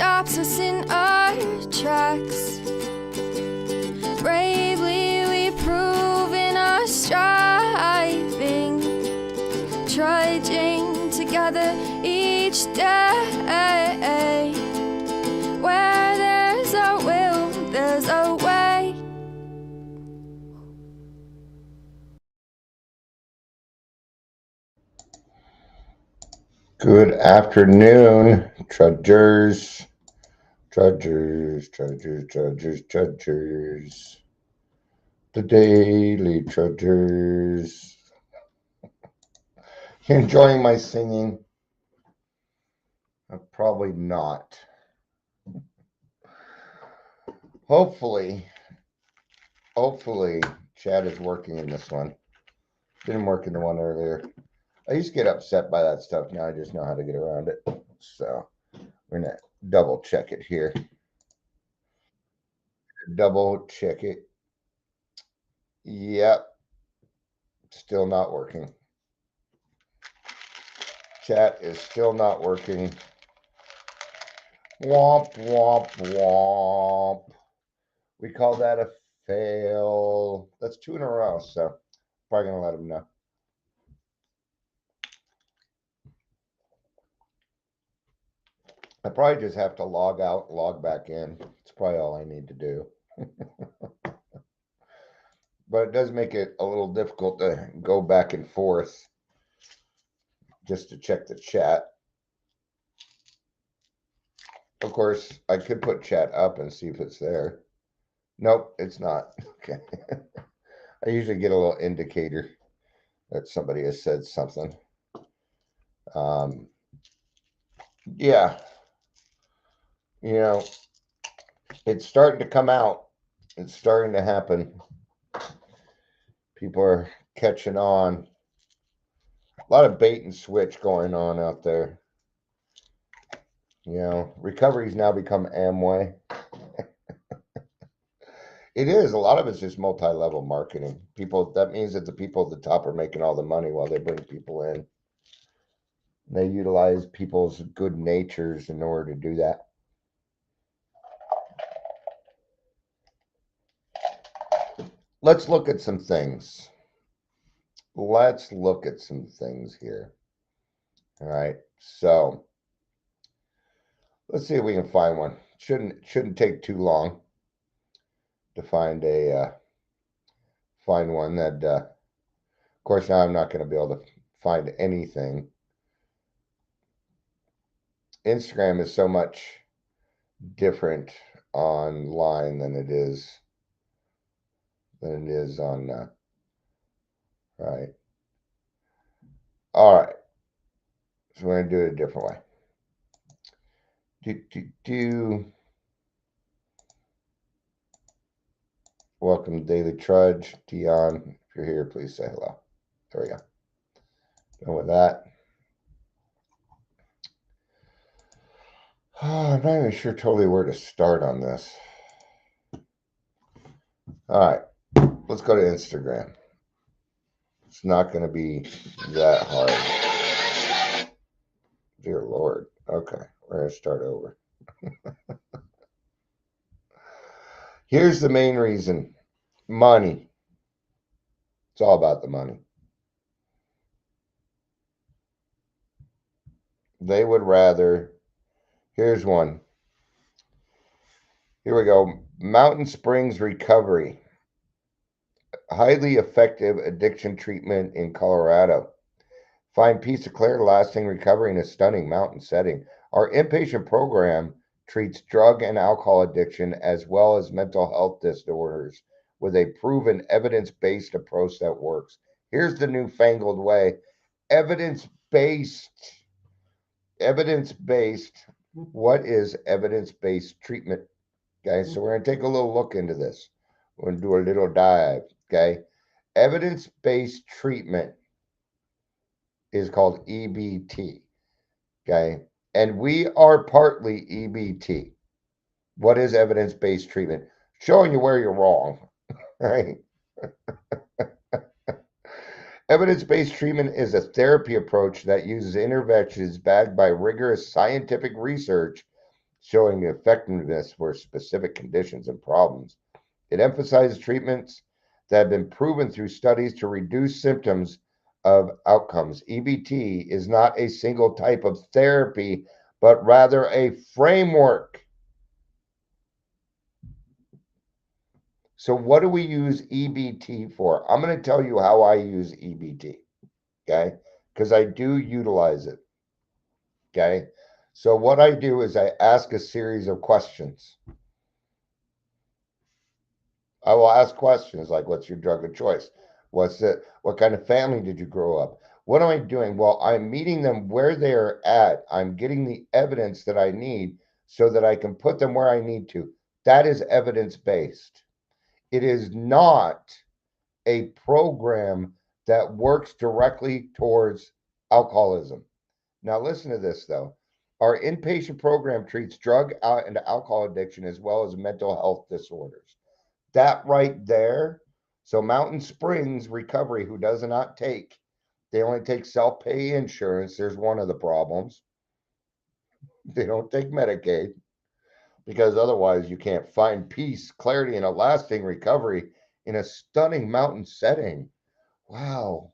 stops us in our tracks. Bravely we prove in our striving, trudging together each day. Where there's a will, there's a way. Good afternoon, trudgers, trudgers, trudgers, trudgers, trudgers. The daily trudgers. You enjoying my singing? Probably not. Hopefully, Chad is working in this one. Didn't work in the one earlier. I used to get upset by that stuff. Now I just know how to get around it. So we're gonna double check it here. Double check it. Yep. Still not working. Chat is still not working. Womp, womp, womp. We call that a fail. That's 2 in a row, so probably gonna let him know. I probably just have to log out, log back in. It's probably all I need to do. But it does make it a little difficult to go back and forth just to check the chat. Of course, I could put chat up and see if it's there. Nope, it's not. Okay. I usually get a little indicator that somebody has said something. Yeah. You know, it's starting to come out. It's starting to happen. People are catching on. A lot of bait and switch going on out there. You know, recovery's now become Amway. It is. A lot of it's just multi-level marketing. People, that means that the people at the top are making all the money while they bring people in. They utilize people's good natures in order to do that. Let's look at some things. Let's look at some things here. All right. So let's see if we can find one. Shouldn't take too long to find one that of course now I'm not going to be able to find anything. Instagram is so much different online than it is on right. All right. So we're going to do it a different way. Welcome, Daily Trudge. Dion, if you're here, please say hello. There we go. Done with that. I'm not even sure totally where to start on this. All right, let's go to Instagram. It's not going to be that hard. Dear Lord. Okay, we're going to start over. Here's the main reason. Money. It's all about the money. They would rather. Here's one. Here we go. Mountain Springs Recovery. Highly effective addiction treatment in Colorado. Find peace of clear, lasting recovery in a stunning mountain setting. Our inpatient program treats drug and alcohol addiction as well as mental health disorders with a proven evidence-based approach that works. Here's the newfangled way. Evidence-based. What is evidence-based treatment? Okay, so we're going to take a little look into this. We're going to do a little dive. Okay, evidence-based treatment is called EBT. Okay, and we are partly EBT. What is evidence-based treatment? Showing you where you're wrong, right? Evidence-based treatment is a therapy approach that uses interventions backed by rigorous scientific research showing effectiveness for specific conditions and problems. It emphasizes treatments that have been proven through studies to reduce symptoms of outcomes. EBT is not a single type of therapy, but rather a framework. So, what do we use EBT for? I'm going to tell you how I use EBT, okay? Because I do utilize it, okay? So, what I do is I ask a series of questions. I will ask questions like, what's your drug of choice? What's it? What kind of family did you grow up? What am I doing? Well, I'm meeting them where they're at. I'm getting the evidence that I need so that I can put them where I need to. That is evidence-based. It is not a program that works directly towards alcoholism. Now, listen to this though. Our inpatient program treats drug and alcohol addiction as well as mental health disorders. That right there. So, Mountain Springs Recovery, who does not take, they only take self pay insurance. There's one of the problems. They don't take Medicaid because otherwise you can't find peace, clarity, and a lasting recovery in a stunning mountain setting. Wow.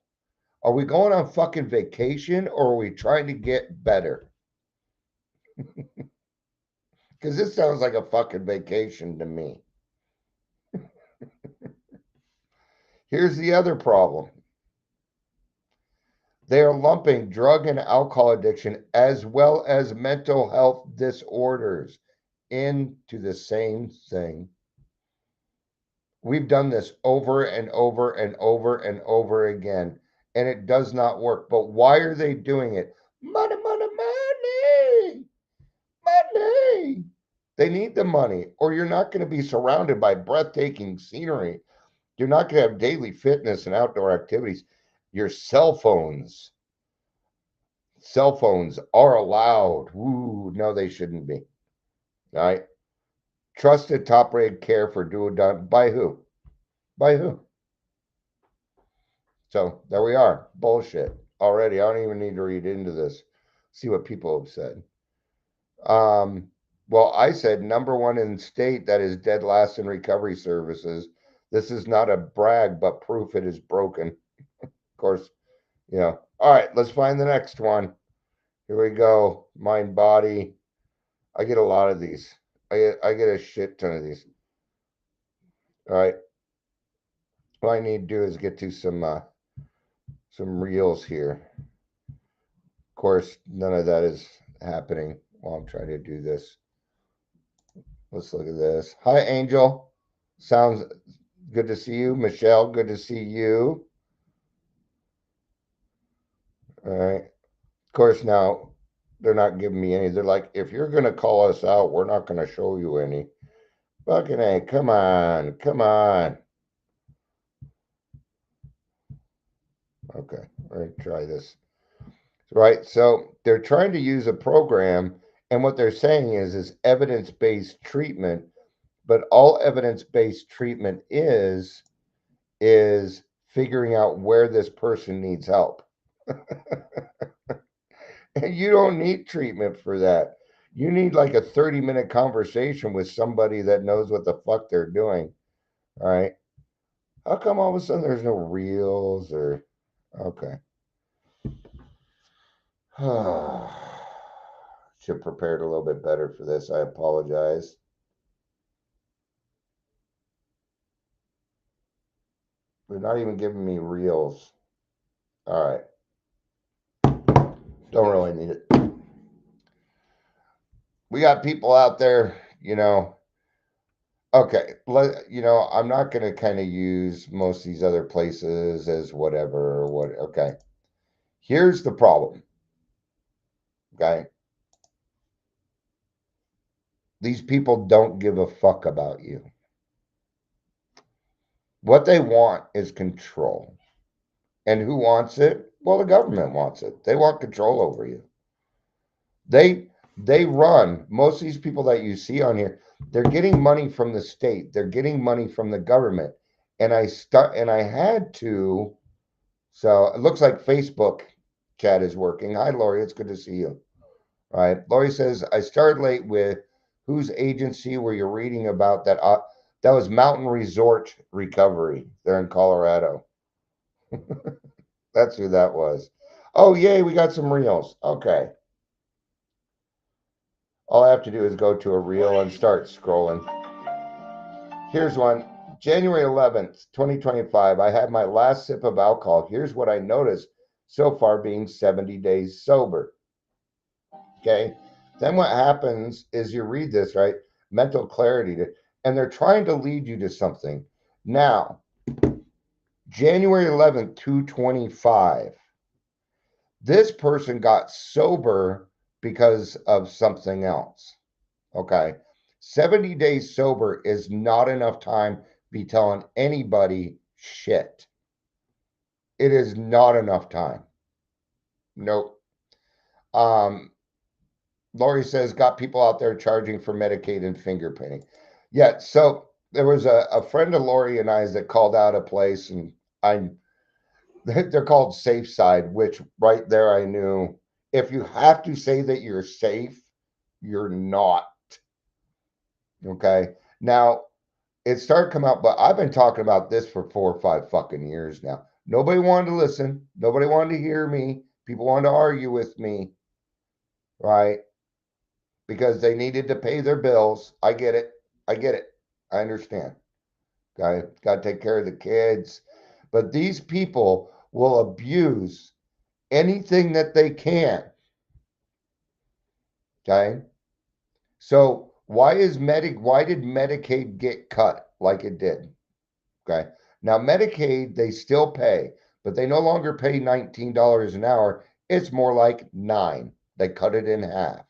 Are we going on fucking vacation or are we trying to get better? Because this sounds like a fucking vacation to me. Here's the other problem. They are lumping drug and alcohol addiction as well as mental health disorders into the same thing. We've done this over and over and over and over again, and it does not work. But why are they doing it? Money, money, money, money. They need the money, or you're not going to be surrounded by breathtaking scenery. You're not going to have daily fitness and outdoor activities. Your cell phones are allowed. Ooh, no, they shouldn't be. All right. Trusted top-rated care for duodont. By who? By who? So there we are. Bullshit. Already. I don't even need to read into this. See what people have said. Well, I said number one in state that is dead last in recovery services. This is not a brag, but proof it is broken. Of course, you know. All right, let's find the next one. Here we go. Mind, body. I get a lot of these. I get a shit ton of these. All right. What I need to do is get to some reels here. Of course, none of that is happening while I'm trying to do this. Let's look at this. Hi, Angel. Sounds good to see you. Michelle, good to see you. All right. Of course, now they're not giving me any. They're like, if you're going to call us out, we're not going to show you any. Fucking A, come on. Come on. Okay, we're going to try this. Right. So they're trying to use a program, and what they're saying is evidence-based treatment, but all evidence-based treatment is figuring out where this person needs help. And you don't need treatment for that. You need like a 30-minute conversation with somebody that knows what the fuck they're doing. All right. How come all of a sudden there's no reels or okay. Should have prepared a little bit better for this. I apologize. They're not even giving me reels. All right. Don't really need it. We got people out there, okay, I'm not going to kind of use most of these other places as whatever or what. Okay. Here's the problem. Okay. These people don't give a fuck about you. What they want is control. And who wants it? Well, the government wants it. They want control over you. They run, most of these people that you see on here, they're getting money from the state. They're getting money from the government. And I had to, so it looks like Facebook chat is working. Hi, Lori. It's good to see you. All right. Lori says, I started late with Whose agency were you reading about that? That was Mountain Resort Recovery. They're in Colorado. That's who that was. Oh, yay, we got some reels. Okay. All I have to do is go to a reel and start scrolling. Here's one. January 11th, 2025. I had my last sip of alcohol. Here's what I noticed so far being 70 days sober. Okay. Then what happens is you read this, right? Mental clarity. And they're trying to lead you to something. Now, January 11th, 225. This person got sober because of something else. Okay. 70 days sober is not enough time to be telling anybody shit. It is not enough time. Nope. Lori says, got people out there charging for Medicaid and finger painting. Yeah, so there was a friend of Lori and I's that called out a place, and they're called Safe Side, which right there I knew if you have to say that you're safe, you're not. Okay. Now it started coming out, but I've been talking about this for 4 or 5 fucking years now. Nobody wanted to listen. Nobody wanted to hear me. People wanted to argue with me, right? Because they needed to pay their bills. I get it. I get it. I understand. Okay. Got to take care of the kids. But these people will abuse anything that they can. Okay. So why did Medicaid get cut like it did? Okay. Now Medicaid, they still pay, but they no longer pay $19 an hour. It's more like $9. They cut it in half.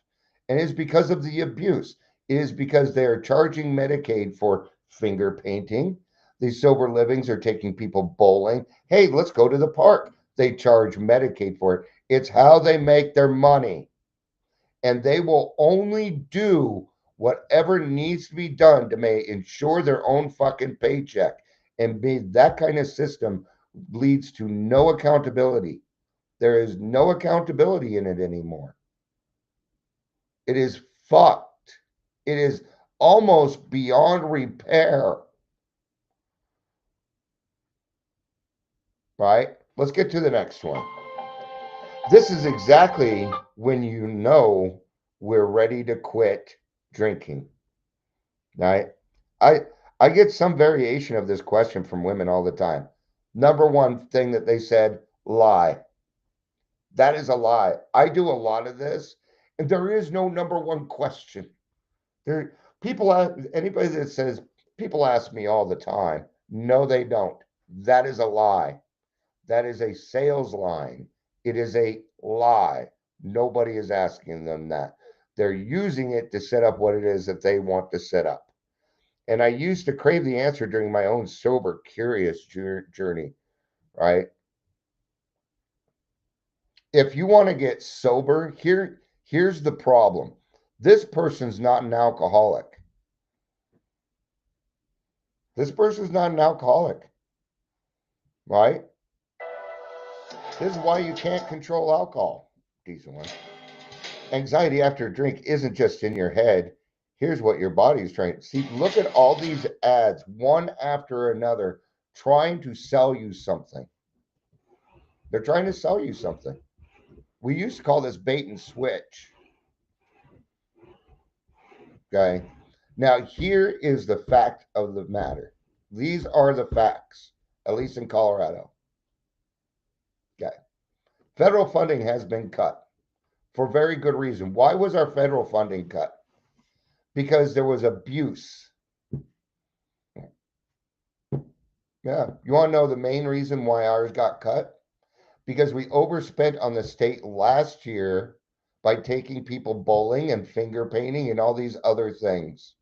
And it's because of the abuse. It is because they are charging Medicaid for finger painting. These sober livings are taking people bowling. Hey, let's go to the park. They charge Medicaid for it. It's how they make their money. And they will only do whatever needs to be done to ensure their own fucking paycheck. And that kind of system leads to no accountability. There is no accountability in it anymore. It is fucked. It is almost beyond repair. Right? Let's get to the next one. This is exactly when you know we're ready to quit drinking. Right? I get some variation of this question from women all the time. Number one thing that they said, lie. That is a lie. I do a lot of this, and there is no number one question. Anybody that says, people ask me all the time. No, they don't. That is a lie. That is a sales line. It is a lie. Nobody is asking them that. They're using it to set up what it is that they want to set up. And I used to crave the answer during my own sober, curious journey, right? If you want to get sober, here's the problem. This person's not an alcoholic. This person's not an alcoholic, right? This is why you can't control alcohol. Decent one. Anxiety after a drink isn't just in your head. Here's what your body is trying. See, look at all these ads, one after another, trying to sell you something. They're trying to sell you something. We used to call this bait and switch. Okay. Now, here is the fact of the matter. These are the facts, at least in Colorado. Okay. Federal funding has been cut for very good reason. Why was our federal funding cut? Because there was abuse. Yeah. You want to know the main reason why ours got cut? Because we overspent on the state last year by taking people bowling and finger painting and all these other things.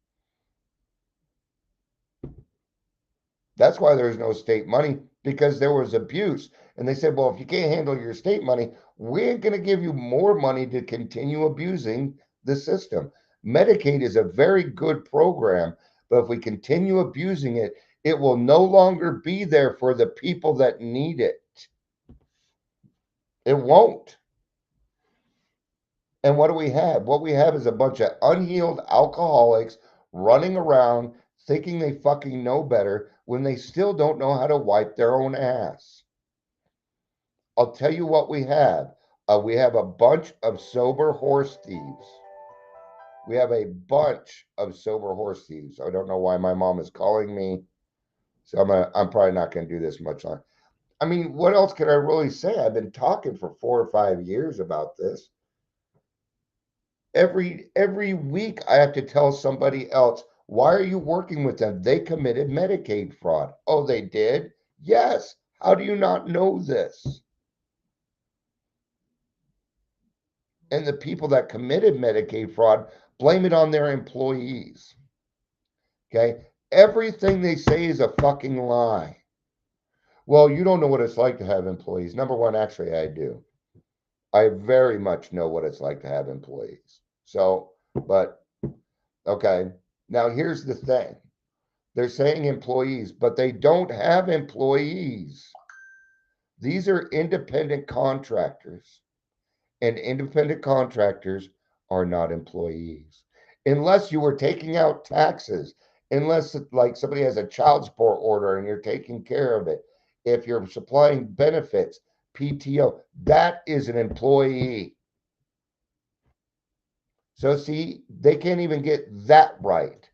That's why there's no state money, because there was abuse. And they said, well, if you can't handle your state money, we ain't going to give you more money to continue abusing the system. Medicaid is a very good program, but if we continue abusing it, it will no longer be there for the people that need it. It won't. And what do we have? What we have is a bunch of unhealed alcoholics running around thinking they fucking know better when they still don't know how to wipe their own ass. I'll tell you what we have. We have a bunch of sober horse thieves. We have a bunch of sober horse thieves. I don't know why my mom is calling me, so I'm probably not going to do this much longer. I mean, what else can I really say? I've been talking for 4 or 5 years about this. Every week I have to tell somebody else, why are you working with them? They committed Medicaid fraud. Oh, they did? Yes. How do you not know this? And the people that committed Medicaid fraud blame it on their employees. Okay? Everything they say is a fucking lie. Well, you don't know what it's like to have employees. Number one, actually, I do. I very much know what it's like to have employees. So, but okay. Now, here's the thing. They're saying employees, but they don't have employees. These are independent contractors, and independent contractors are not employees. Unless you were taking out taxes, unless like somebody has a child support order and you're taking care of it, if you're supplying benefits, PTO, that is an employee. So see, they can't even get that right.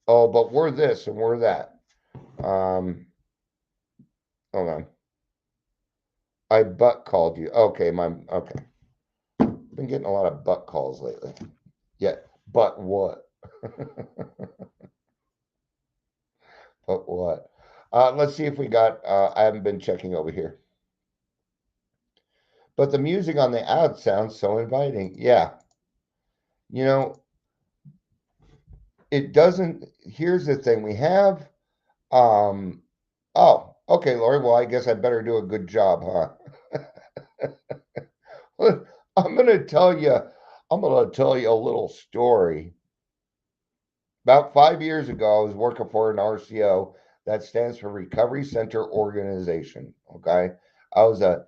Oh, but we're this and we're that. Hold on. I butt called you. Okay, okay. Been getting a lot of butt calls lately. Yeah, but what? But what? Let's see if we got. I haven't been checking over here. But the music on the ad sounds so inviting. Yeah. You know, it doesn't. Here's the thing. We have. Oh, okay, Lori. Well, I guess I better do a good job, huh? I'm gonna tell you. I'm gonna tell you a little story. About 5 years ago, I was working for an RCO that stands for Recovery Center Organization. Okay, I was a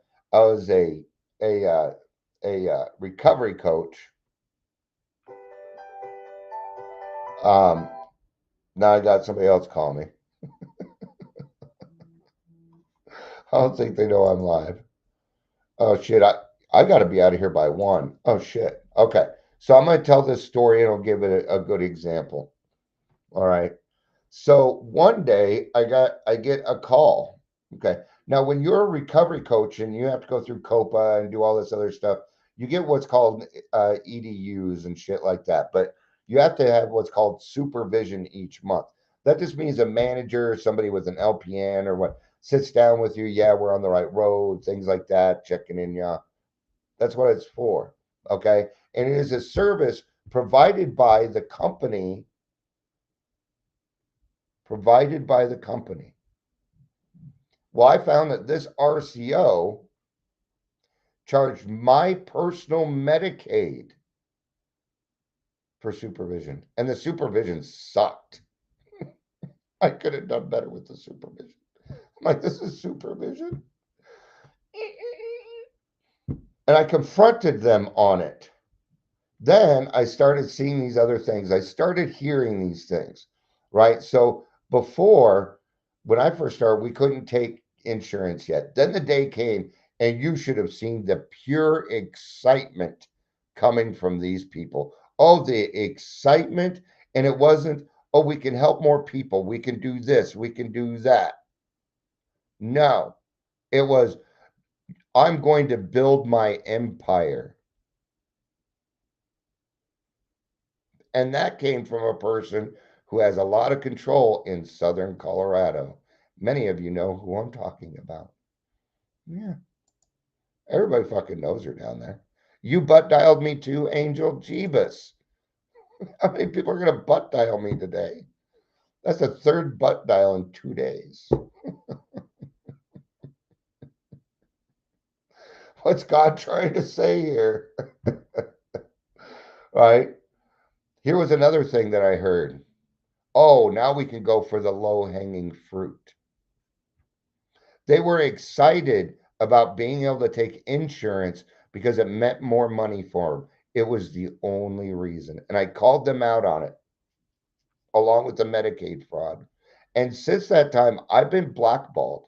recovery coach. Um, Now I got somebody else calling me. I don't think they know I'm live. Oh shit! I got to be out of here by 1. Oh shit. Okay, so I'm gonna tell this story and I'll give it a good example. All right. So one day I get a call. Okay. Now when you're a recovery coach and you have to go through COPA and do all this other stuff, you get what's called EDUs and shit like that. But you have to have what's called supervision each month. That just means a manager, somebody with an LPN or what sits down with you. Yeah, we're on the right road, things like that, checking in. Yeah, that's what it's for. Okay. And it is a service provided by the company provided by the company. Well, I found that this RCO charged my personal Medicaid for supervision, and the supervision sucked. I could have done better with the supervision. I'm like, this is supervision? And I confronted them on it. Then I started seeing these other things. I started hearing these things, right? So before, when I first started, we couldn't take insurance yet. Then the day came, and you should have seen the pure excitement coming from these people. Oh, the excitement. And it wasn't, oh, we can help more people. We can do this. We can do that. No, it was, I'm going to build my empire. And that came from a person who has a lot of control in southern Colorado. Many of you know who I'm talking about. Yeah. Everybody fucking knows her down there. You butt dialed me too, Angel Jeebus. How many people are going to butt dial me today? That's the third butt dial in 2 days. What's God trying to say here? Right? Here was another thing that I heard. Oh, now we can go for the low hanging fruit. They were excited about being able to take insurance because it meant more money for them. It was the only reason. And I called them out on it, along with the Medicaid fraud. And since that time, I've been blackballed.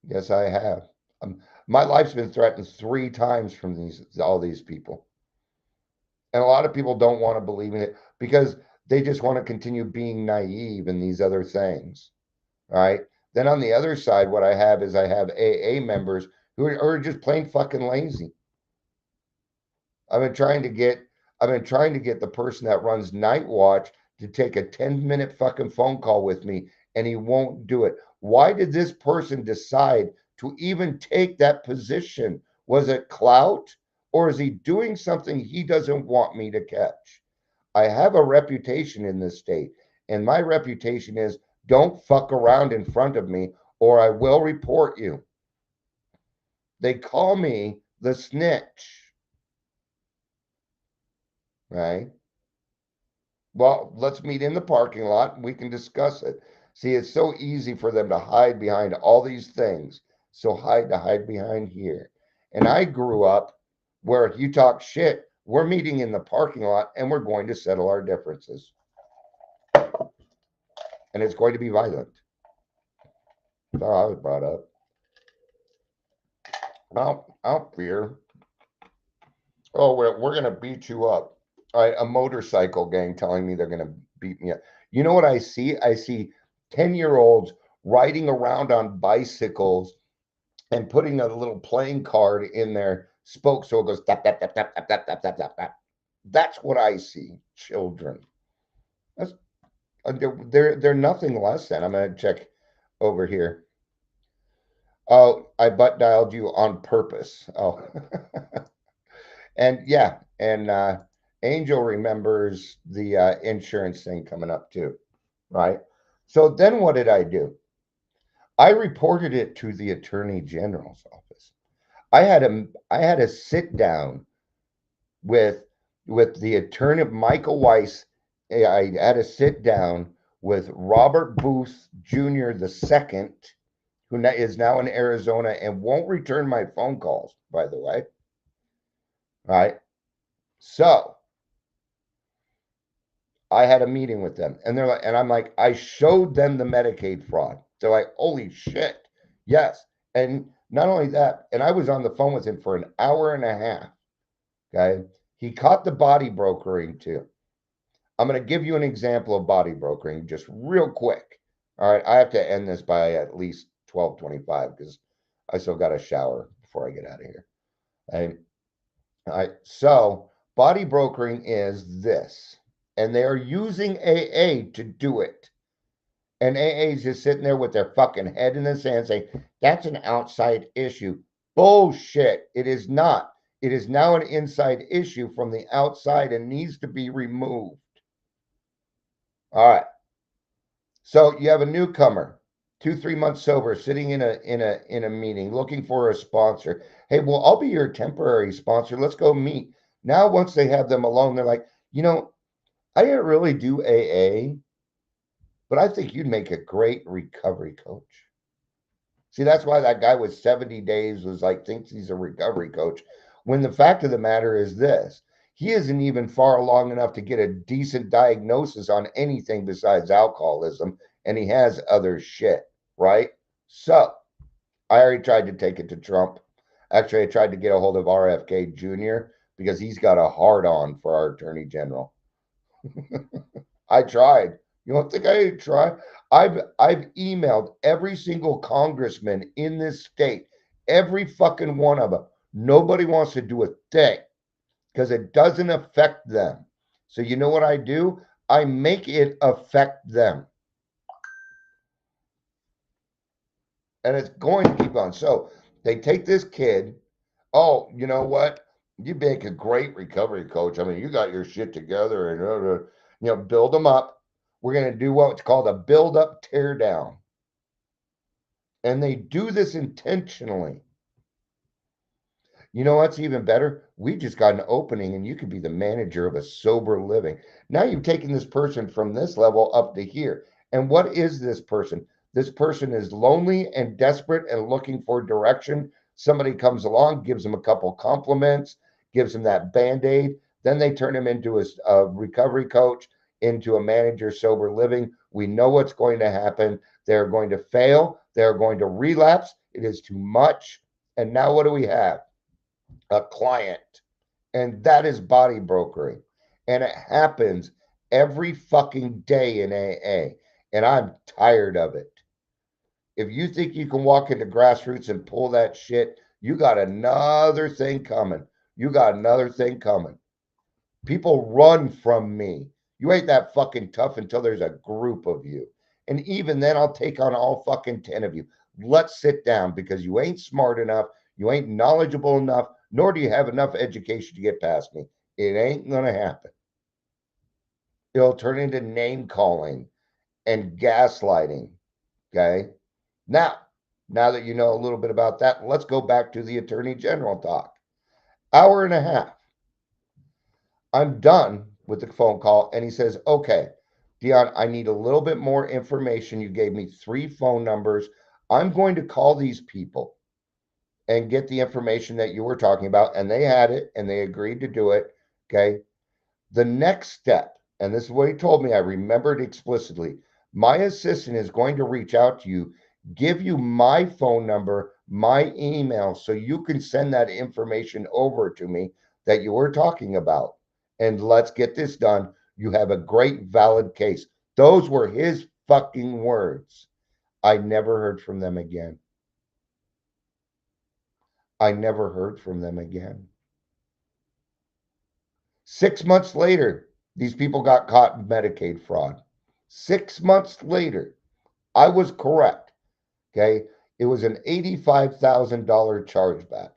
Yes, I have. My life's been threatened 3 times from all these people. And a lot of people don't want to believe in it because they just want to continue being naive in these other things. All right. Then on the other side, what I have is I have AA members who are just plain fucking lazy. I've been trying to get the person that runs Night Watch to take a 10-minute fucking phone call with me, and he won't do it. Why did this person decide to even take that position? Was it clout, or is he doing something he doesn't want me to catch? I have a reputation in this state, and my reputation is don't fuck around in front of me or I will report you. They call me the snitch. Right? Well, let's meet in the parking lot and we can discuss it. See, it's so easy for them to hide behind all these things. So hide behind here. And I grew up where if you talk shit, we're meeting in the parking lot and we're going to settle our differences. And it's going to be violent. That's how I was brought up. Well, out fear. Oh, we're going to beat you up. All right, a motorcycle gang telling me they're going to beat me up. You know what I see? I see 10-year-olds riding around on bicycles and putting a little playing card in their spoke so it goes tap, tap, tap, tap, tap, tap, tap, tap, tap, tap. That's what I see. Children. That's they're nothing less than. I'm going to check over here. Oh, I butt dialed you on purpose. Oh. And yeah, and Angel remembers the insurance thing coming up too, right? So then what did I do? I reported it to the Attorney General's office. I had a sit down with the attorney Michael Weiss. I had a sit down with Robert Booth Jr. II, who is now in Arizona and won't return my phone calls, by the way. All right. So I had a meeting with them and they're like, and I'm like, I showed them the Medicaid fraud. They're like, holy shit. Yes. And not only that, and I was on the phone with him for an hour and a half. Okay. He caught the body brokering too. I'm going to give you an example of body brokering just real quick. All right. I have to end this by at least 12:25 because I still got a shower before I get out of here. Okay. All right. So body brokering is this, and they are using AA to do it. And AA is just sitting there with their fucking head in the sand saying, that's an outside issue. Bullshit. It is not. It is now an inside issue from the outside and needs to be removed. All right. So you have a newcomer, 2-3 months sober, sitting in a meeting, looking for a sponsor. Hey, well, I'll be your temporary sponsor. Let's go meet. Now, once they have them alone, they're like, I didn't really do AA, but I think you'd make a great recovery coach. See, that's why that guy with 70 days was like, thinks he's a recovery coach. When the fact of the matter is this, he isn't even far along enough to get a decent diagnosis on anything besides alcoholism, and he has other shit, right? So I already tried to take it to Trump. Actually, I tried to get a hold of RFK Jr. because he's got a hard-on for our Attorney General. I tried. You don't think I didn't try? I've emailed every single congressman in this state, every fucking one of them. Nobody wants to do a thing because it doesn't affect them. So you know what I do? I make it affect them. And it's going to keep on. So they take this kid. Oh, you know what? You make a great recovery coach. I mean, you got your shit together and, build them up. We're going to do what's called a build up, tear down. And they do this intentionally. You know what's even better? We just got an opening and you could be the manager of a sober living. Now you've taken this person from this level up to here. And what is this person? This person is lonely and desperate and looking for direction. Somebody comes along, gives them a couple compliments, gives them that band-aid. Then they turn him into a recovery coach, into a manager sober living. We know what's going to happen. They're going to fail. They're going to relapse. It is too much. And now what do we have? A client. And that is body brokering. And it happens every fucking day in AA. And I'm tired of it. If you think you can walk into grassroots and pull that shit, you got another thing coming. You got another thing coming. People run from me. You ain't that fucking tough until there's a group of you. And even then, I'll take on all fucking 10 of you. Let's sit down because you ain't smart enough. You ain't knowledgeable enough, nor do you have enough education to get past me. It ain't going to happen. It'll turn into name calling and gaslighting. Okay. Now that you know a little bit about that, let's go back to the Attorney General talk. Hour and a half. I'm done with the phone call. And he says, okay, Dion, I need a little bit more information. You gave me 3 phone numbers. I'm going to call these people and get the information that you were talking about. And they had it and they agreed to do it. Okay. The next step, and this is what he told me, I remembered explicitly. My assistant is going to reach out to you, give you my phone number, my email, so you can send that information over to me that you were talking about. And let's get this done. You have a great valid case. Those were his fucking words. I never heard from them again. I never heard from them again. 6 months later, these people got caught in Medicaid fraud. 6 months later, I was correct. Okay. It was an $85,000 chargeback.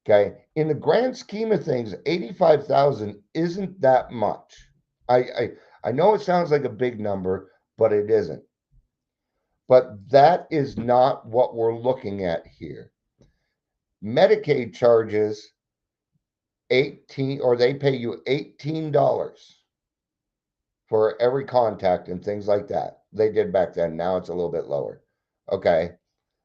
Okay. In the grand scheme of things, 85,000 isn't that much. I know it sounds like a big number, but it isn't. But that is not what we're looking at here. Medicaid charges 18, or they pay you $18 for every contact and things like that. They did back then. Now it's a little bit lower. Okay.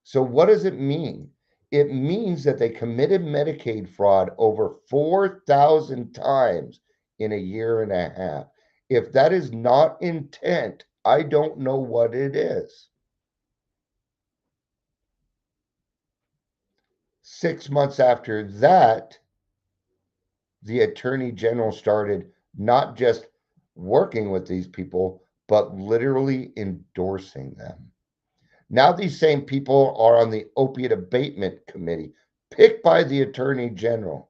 So what does it mean? It means that they committed Medicaid fraud over 4,000 times in a year and a half. If that is not intent, I don't know what it is. 6 months after that, the Attorney General started not just working with these people, but literally endorsing them. Now these same people are on the Opiate Abatement Committee, picked by the Attorney General.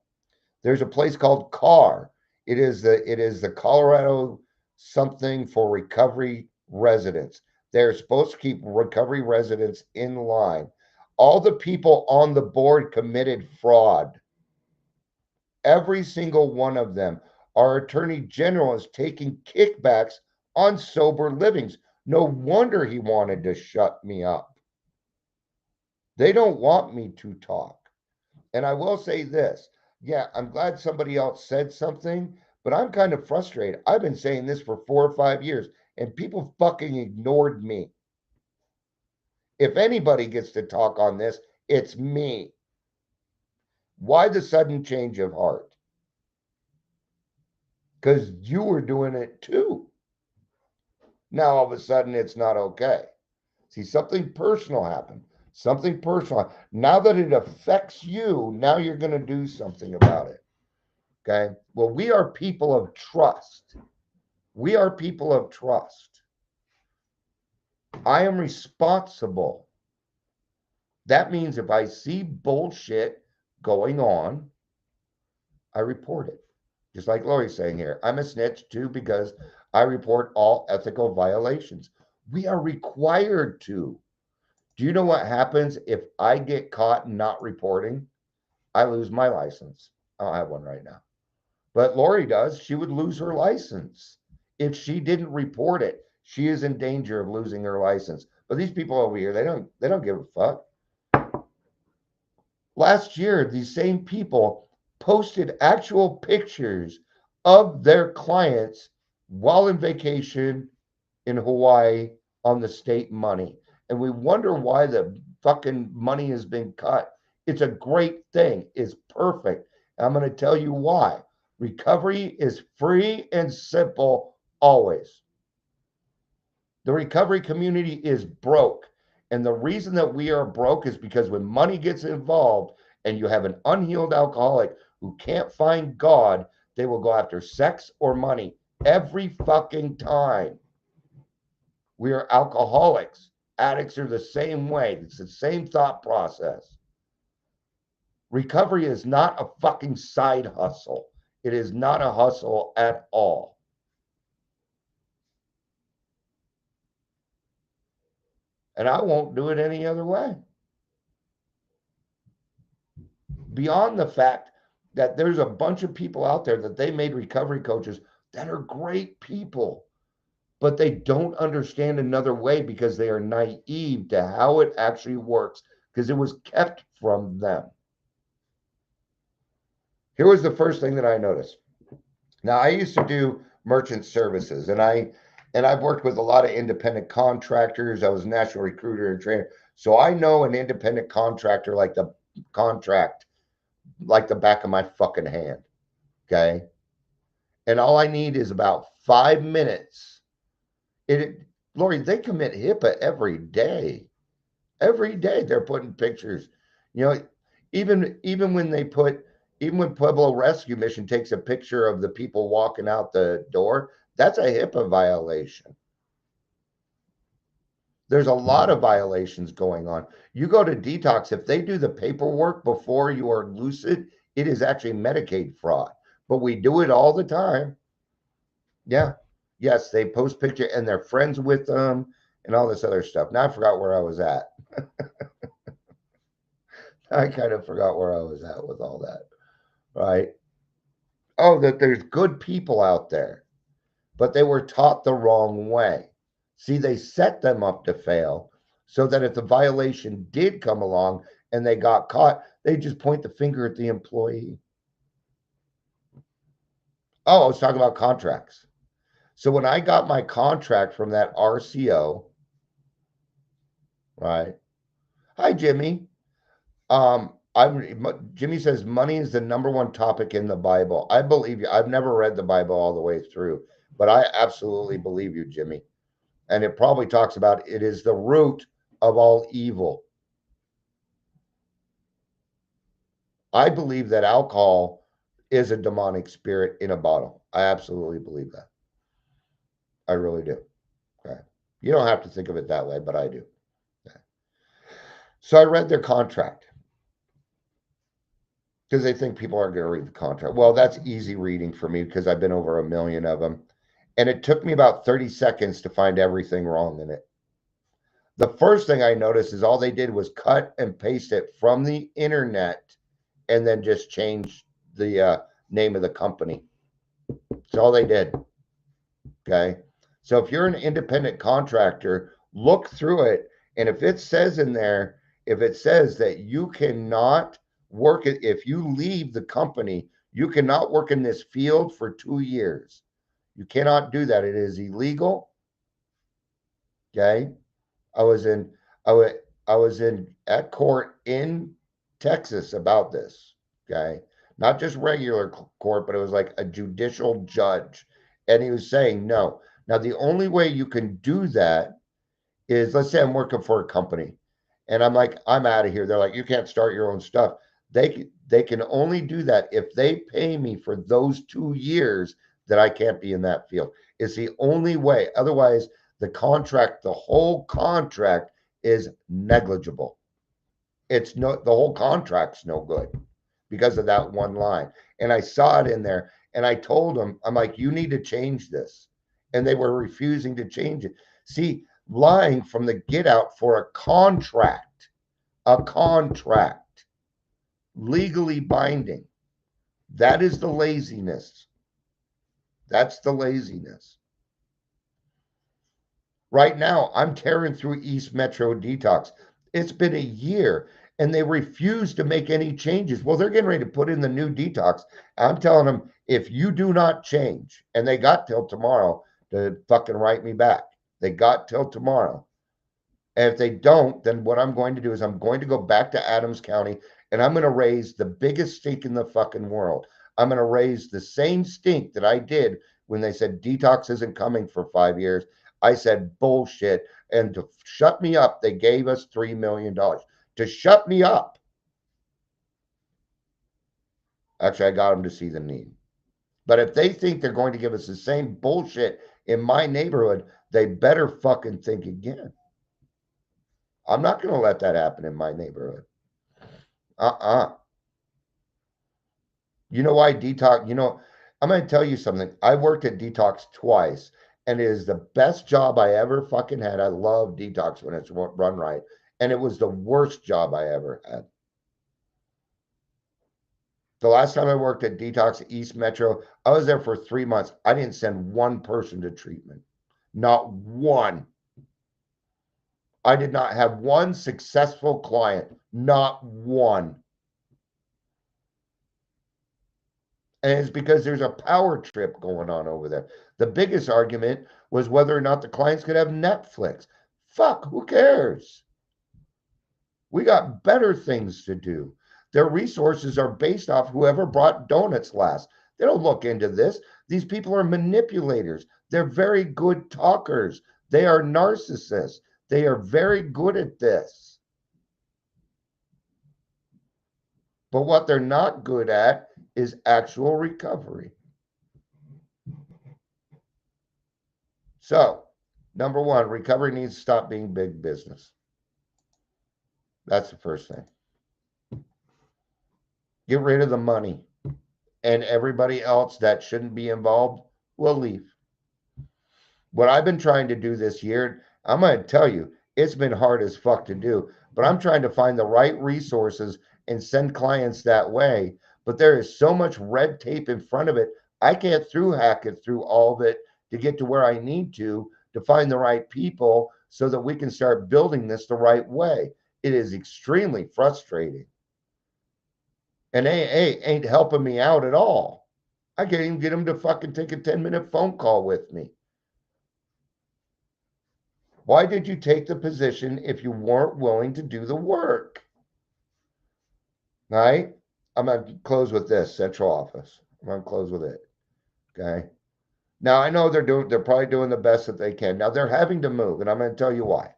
There's a place called CAR. It is the Colorado something for recovery residents. They're supposed to keep recovery residents in line. All the people on the board committed fraud. Every single one of them. Our Attorney General is taking kickbacks on sober livings. No wonder he wanted to shut me up. They don't want me to talk. And I will say this. Yeah, I'm glad somebody else said something, but I'm kind of frustrated. I've been saying this for 4 or 5 years, and people fucking ignored me. If anybody gets to talk on this, it's me. Why the sudden change of heart? Because you were doing it too. Now all of a sudden it's not okay. See, something personal happened. Something personal. Now that it affects you, now you're going to do something about it. Okay. Well, we are people of trust. We are people of trust. I am responsible. That means if I see bullshit going on, I report it. Just like Lori's saying here, I'm a snitch too because I report all ethical violations. We are required to. Do you know what happens if I get caught not reporting? I lose my license. I don't have one right now. But Lori does. She would lose her license. If she didn't report it, she is in danger of losing her license. But these people over here, they don't give a fuck. Last year, these same people posted actual pictures of their clients while in vacation in Hawaii on the state money. And we wonder why the fucking money has been cut. It's a great thing. It's perfect. I'm going to tell you why. Recovery is free and simple always. The recovery community is broke. And the reason that we are broke is because when money gets involved and you have an unhealed alcoholic who can't find God, they will go after sex or money every fucking time. We are alcoholics. Addicts are the same way. It's the same thought process. Recovery is not a fucking side hustle. It is not a hustle at all. And I won't do it any other way. Beyond the fact that there's a bunch of people out there that they made recovery coaches that are great people, but they don't understand another way because they are naive to how it actually works because it was kept from them. Here was the first thing that I noticed. Now, I used to do merchant services, and I've worked with a lot of independent contractors. I was a national recruiter and trainer. So I know an independent contractor like the contract, like the back of my fucking hand. Okay. And all I need is about 5 minutes. Lori, they commit HIPAA every day. Every day they're putting pictures. You know, even when Pueblo Rescue Mission takes a picture of the people walking out the door, that's a HIPAA violation. There's a lot of violations going on. You go to detox, if they do the paperwork before you are lucid, it is actually Medicaid fraud. But we do it all the time. Yeah. Yes, they post picture and they're friends with them and all this other stuff. Now I forgot where I was at. I kind of forgot where I was at with all that. Right? Oh, that there's good people out there, but they were taught the wrong way. See, they set them up to fail so that if the violation did come along and they got caught, they just point the finger at the employee. Oh, I was talking about contracts. So when I got my contract from that RCO, right? Hi, Jimmy. Jimmy says money is the number one topic in the Bible. I believe you. I've never read the Bible all the way through, but I absolutely believe you, Jimmy. And it probably talks about it is the root of all evil. I believe that alcohol is a demonic spirit in a bottle. I absolutely believe that. I really do. Okay. You don't have to think of it that way, but I do. Okay. So I read their contract because they think people aren't going to read the contract. Well, that's easy reading for me because I've been over 1 million of them. And it took me about 30 seconds to find everything wrong in it. The first thing I noticed is all they did was cut and paste it from the internet and then just change the name of the company. That's all they did. Okay. So if you're an independent contractor, look through it. And if it says in there, if it says that you cannot work it, if you leave the company, you cannot work in this field for 2 years. You cannot do that. It is illegal. Okay. I was in at court in Texas about this. Okay. Not just regular court, but it was like a judicial judge. And he was saying, no. Now, the only way you can do that is, let's say I'm working for a company and I'm like, I'm out of here. They're like, you can't start your own stuff. They can only do that if they pay me for those 2 years that I can't be in that field. It's the only way. Otherwise, the whole contract is negligible. The whole contract's no good because of that one line. And I saw it in there and I told them, I'm like, you need to change this. And they were refusing to change it. See, lying from the get out for a contract, legally binding. That is the laziness. That's the laziness. Right now, I'm tearing through East Metro Detox. It's been a year and they refuse to make any changes. Well, they're getting ready to put in the new detox. I'm telling them, if you do not change, and they got till tomorrow to fucking write me back. They got till tomorrow. And if they don't, then what I'm going to do is I'm going to go back to Adams County and I'm going to raise the biggest stink in the fucking world. I'm going to raise the same stink that I did when they said detox isn't coming for 5 years. I said bullshit. And to shut me up, they gave us $3 million to shut me up. Actually, I got them to see the need. But if they think they're going to give us the same bullshit in my neighborhood, they better fucking think again. I'm not going to let that happen in my neighborhood. You know why detox? I'm going to tell you something. I worked at detox twice, and it is the best job I ever fucking had. I love detox when it's run right, and it was the worst job I ever had. The last time I worked at Detox East Metro, I was there for 3 months. I didn't send one person to treatment. Not one. I did not have one successful client. Not one. And it's because there's a power trip going on over there. The biggest argument was whether or not the clients could have Netflix. Fuck, who cares? We got better things to do. Their resources are based off whoever brought donuts last. They don't look into this. These people are manipulators. They're very good talkers. They are narcissists. They are very good at this. But what they're not good at is actual recovery. So, number one, recovery needs to stop being big business. That's the first thing. Get rid of the money, and everybody else that shouldn't be involved will leave. What I've been trying to do this year, I'm going to tell you, it's been hard as fuck to do, but I'm trying to find the right resources and send clients that way. But there is so much red tape in front of it. I can't hack it through all of it to get to where I need to find the right people so that we can start building this the right way. It is extremely frustrating. And AA ain't helping me out at all. I can't even get them to fucking take a 10-minute phone call with me. Why did you take the position if you weren't willing to do the work? All right? I'm going to close with this central office. I'm going to close with it. Okay. Now I know they're probably doing the best that they can. Now they're having to move, and I'm going to tell you why.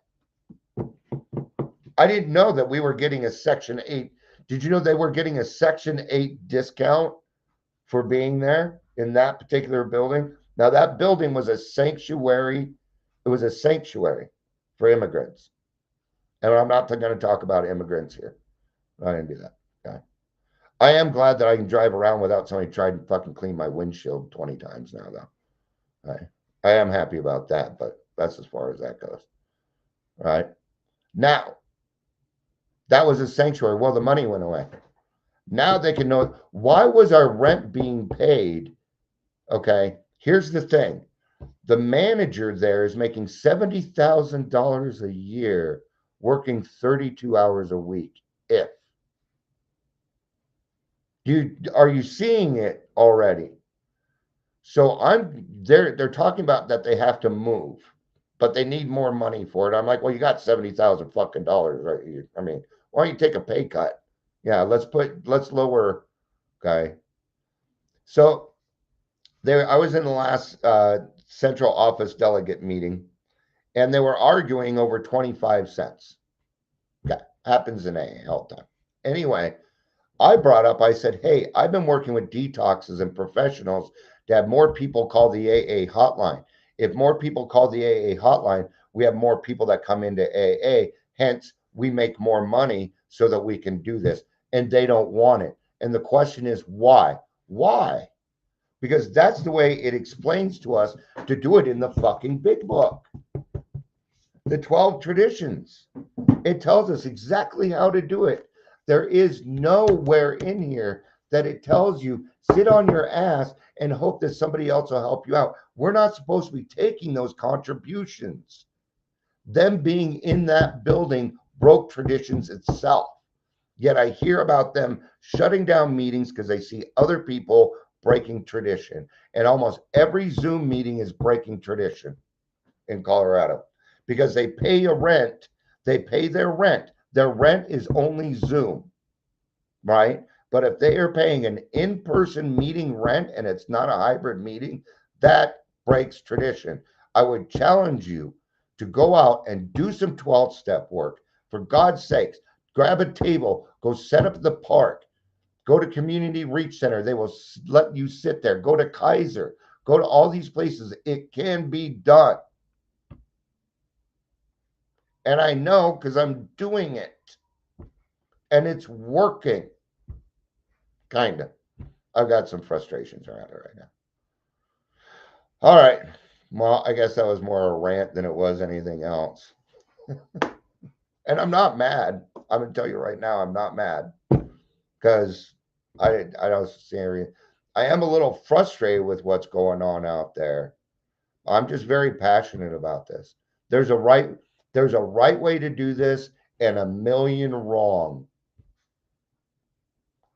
I didn't know that we were getting a Section 8. Did you know they were getting a Section 8 discount for being there in that particular building? Now that building was a sanctuary. It was a sanctuary for immigrants. And I'm not going to talk about immigrants here. I didn't do that. Okay. I am glad that I can drive around without somebody trying to fucking clean my windshield 20 times now, though. I am happy about that, but that's as far as that goes. All right. Now, that was a sanctuary. Well, the money went away. Now they can know why was our rent being paid? Okay. Here's the thing. The manager there is making $70,000 a year, working 32 hours a week. Are you seeing it already? So they're talking about that they have to move, but they need more money for it. I'm like, well, you got 70,000 fucking dollars right here. I mean, why don't you take a pay cut? Yeah, let's lower. Okay. So I was in the last central office delegate meeting, and they were arguing over 25 cents. Okay, happens in AA all the time. Anyway, I said, hey, I've been working with detoxes and professionals to have more people call the AA hotline. If more people call the AA hotline, we have more people that come into AA. Hence, we make more money so that we can do this. And they don't want it. And the question is, why? Why? Because that's the way it explains to us to do it in the fucking big book. The 12 traditions. It tells us exactly how to do it. There is nowhere in here that it tells you sit on your ass and hope that somebody else will help you out. We're not supposed to be taking those contributions. Them being in that building broke traditions itself. Yet I hear about them shutting down meetings because they see other people breaking tradition. And almost every Zoom meeting is breaking tradition in Colorado because they pay a rent They pay their rent. Their rent is only Zoom, right? But if they are paying an in-person meeting rent and it's not a hybrid meeting, that breaks tradition. I would challenge you to go out and do some 12 step work. For God's sakes, grab a table, go set up the park, go to Community Reach Center. They will let you sit there. Go to Kaiser, go to all these places. It can be done. And I know because I'm doing it. And it's working. Kind of. I've got some frustrations around it right now. All right. Well, I guess that was more a rant than it was anything else. And I'm not mad. I'm going to tell you right now, I'm not mad. Because I don't see any. I am a little frustrated with what's going on out there. I'm just very passionate about this. There's a right way to do this and a million wrong.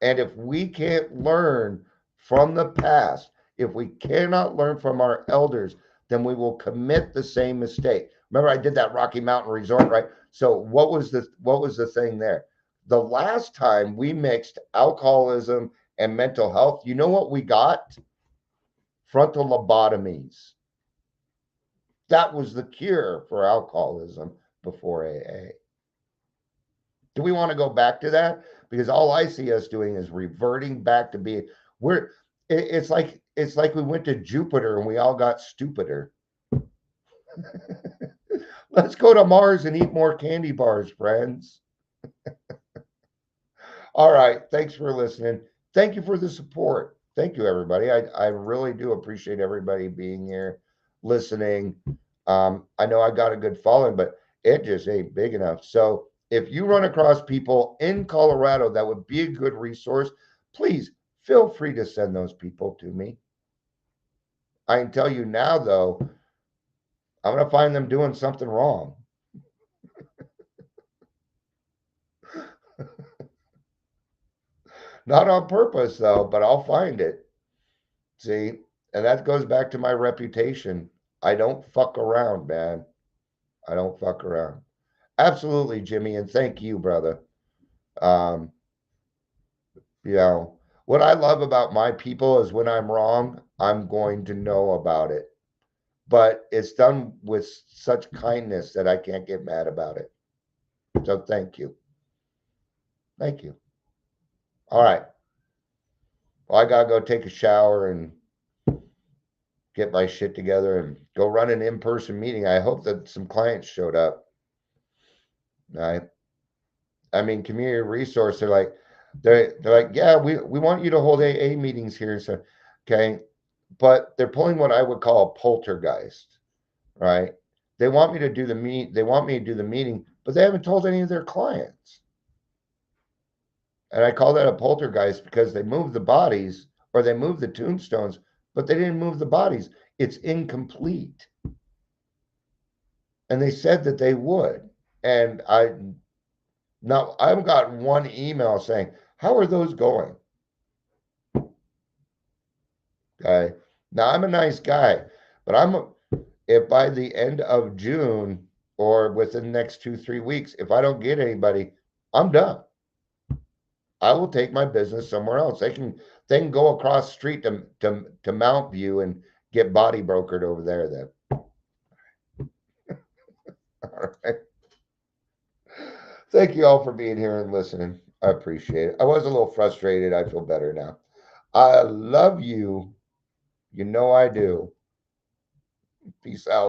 And if we can't learn from the past, if we cannot learn from our elders, then we will commit the same mistake. Remember, I did that Rocky Mountain Resort, right? So what was the thing there? The last time we mixed alcoholism and mental health, you know what we got? Frontal lobotomies. That was the cure for alcoholism before AA. Do we want to go back to that? Because all I see us doing is reverting back to being it's like we went to Jupiter and we all got stupider. Let's go to Mars and eat more candy bars, friends. All right. Thanks for listening. Thank you for the support. Thank you, everybody. I really do appreciate everybody being here, listening. I know I got a good following, but it just ain't big enough. So if you run across people in Colorado that would be a good resource, please feel free to send those people to me. I can tell you now, though, I'm going to find them doing something wrong. Not on purpose, though, but I'll find it. See, and that goes back to my reputation. I don't fuck around, man. I don't fuck around. Absolutely, Jimmy, and thank you, brother. You know, what I love about my people is when I'm wrong, I'm going to know about it. But it's done with such kindness that I can't get mad about it. So thank you. Thank you. All right. Well, I gotta go take a shower and get my shit together and go run an in-person meeting. I hope that some clients showed up. Right. I mean, community resource, they're like, yeah, we want you to hold AA meetings here. So, okay. But they're pulling what I would call a poltergeist, right? They want me to do the meeting, but they haven't told any of their clients. And I call that a poltergeist because they moved the bodies or they moved the tombstones, but they didn't move the bodies. It's incomplete. And they said that they would. And I've gotten one email saying, how are those going? Okay. Now I'm a nice guy, but if by the end of June or within the next 2-3 weeks, if I don't get anybody, I'm done. I will take my business somewhere else. They can go across the street to Mount View and get body brokered over there then. All right. Thank you all for being here and listening. I appreciate it. I was a little frustrated. I feel better now. I love you. You know I do. Peace out.